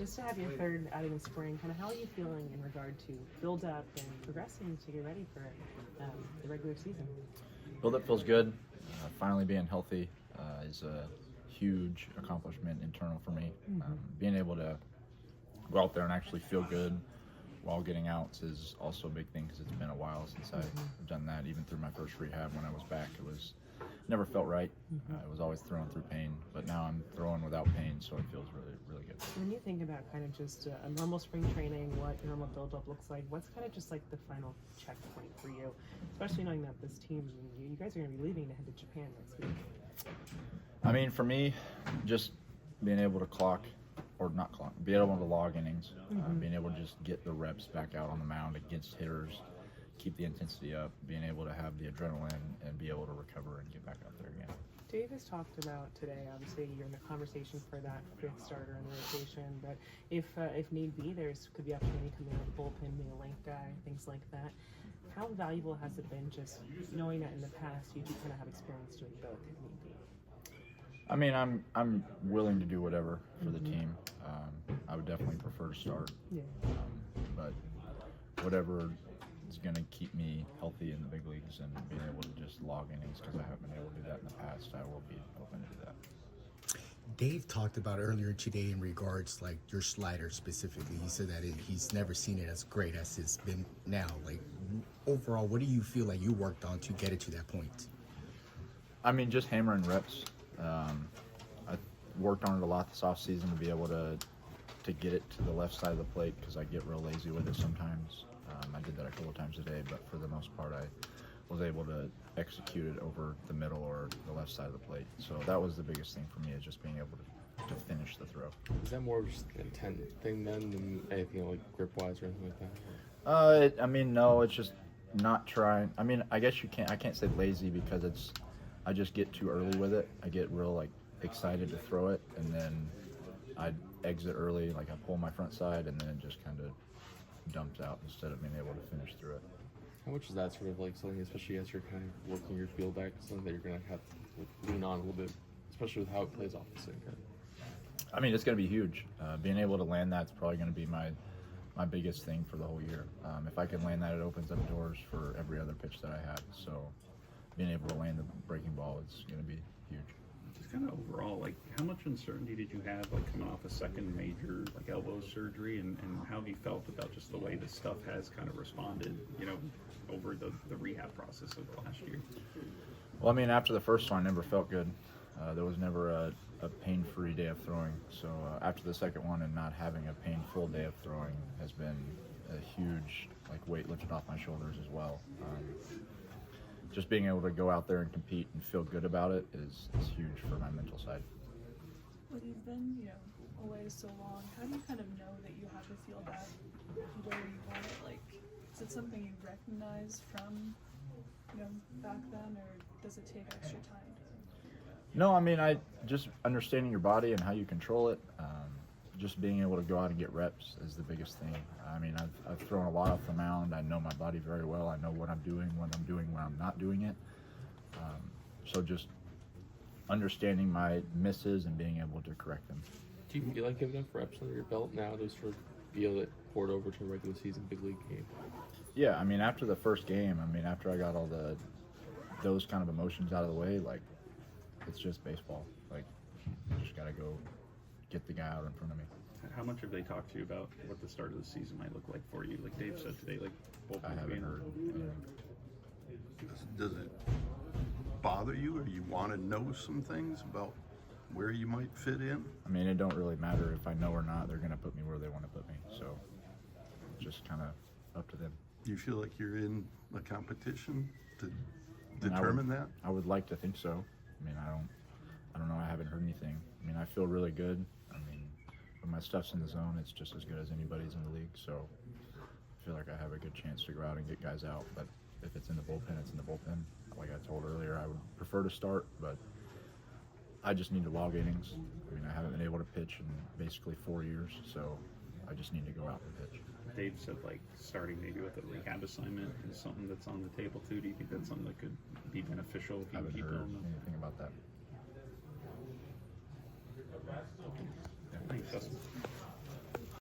Just to have your third outing in spring, kind of how are you feeling in regard to build up and progressing to get ready for the regular season? Build up feels good. Finally being healthy is a huge accomplishment internal for me. Being able to go out there and actually feel good while getting outs is also a big thing because it's been a while since I've done that. Even through my first rehab when I was back, it was never felt right. I was always throwing through pain, but now I'm throwing without pain, so it feels really, really good. When you think about kind of just a normal spring training, what normal build-up looks like, what's kind of just like the final checkpoint for you, especially knowing that this team, you guys are going to be leaving to head to Japan next week? I mean, for me, just being able to be able to log innings, being able to just get the reps back out on the mound against hitters, keep the intensity up, being able to have the adrenaline and be able to recover and get back out there again. Dave has talked about today, obviously you're in the conversation for that fifth starter in the rotation, but if need be, could be opportunity coming out of the bullpen, being a length guy, things like that. How valuable has it been just knowing that in the past you do kind of have experience doing both if need be? I mean, I'm willing to do whatever for the team. I would definitely prefer to start, but whatever is going to keep me healthy in the big leagues and being able to just log innings because I haven't been able to do that in the past, I will be open to do that. Dave talked about earlier today in regards like your slider specifically. He said that he's never seen it as great as it's been now. Like overall, what do you feel like you worked on to get it to that point? I mean, just hammering reps. I worked on it a lot this off season to be able to get it to the left side of the plate because I get real lazy with it sometimes. I did that a couple times a day, but for the most part, I was able to execute it over the middle or the left side of the plate. So that was the biggest thing for me, is just being able to finish the throw. Is that more of just an intent thing then than anything like grip-wise or anything like that? I mean, no, it's just not trying. I mean, I guess I can't say lazy because I just get too early with it. I get real excited to throw it, and then I exit early, I pull my front side, and then it just kind of dumps out instead of being able to finish through it. How much is that sort of something, especially as you're kind of working your field back, something that you're going to have to lean on a little bit, especially with how it plays off the sinker? I mean, it's going to be huge. Being able to land that's probably going to be my biggest thing for the whole year. If I can land that, it opens up doors for every other pitch that I have. So being able to land the breaking ball is going to be huge. Just kind of overall, how much uncertainty did you have, coming off a second major, elbow surgery, and how have you felt about just the way this stuff has kind of responded, over the rehab process of the last year? Well, I mean, after the first one, I never felt good. There was never a pain-free day of throwing. So after the second one and not having a painful day of throwing has been a huge, weight lifted off my shoulders as well. Just being able to go out there and compete and feel good about it is huge for my mental side. Well, you've been, away so long. How do you kind of know that you have the field back where you want it? Is it something you recognize from, back then, or does it take extra time? No, I mean, just understanding your body and how you control it. Just being able to go out and get reps is the biggest thing. I mean, I've thrown a lot off the mound. I know my body very well. I know what I'm doing when I'm not doing it. So just understanding my misses and being able to correct them. Do you feel like you have enough reps under your belt now to sort of be able to port over to a regular season big league game? Yeah, I mean, after the first game, after I got all those kind of emotions out of the way, it's just baseball. You just got to go get the guy out in front of me. How much have they talked to you about what the start of the season might look like for you? Like Dave said today, both I haven't heard anything. Does it bother you, or you want to know some things about where you might fit in? I mean, it don't really matter if I know or not. They're going to put me where they want to put me. So just kind of up to them. Do you feel like you're in a competition to determine that? I would like to think so. I mean, I don't know. I haven't heard anything. I mean, I feel really good. I mean, when my stuff's in the zone, it's just as good as anybody's in the league. So I feel like I have a good chance to go out and get guys out. But if it's in the bullpen, it's in the bullpen. Like I told earlier, I would prefer to start, but I just need to log innings. I mean, I haven't been able to pitch in basically 4 years, so I just need to go out and pitch. Dave said starting maybe with a rehab assignment is something that's on the table too. Do you think that's something that could be beneficial if I you haven't keep heard going? anything about that. Thanks, Dustin.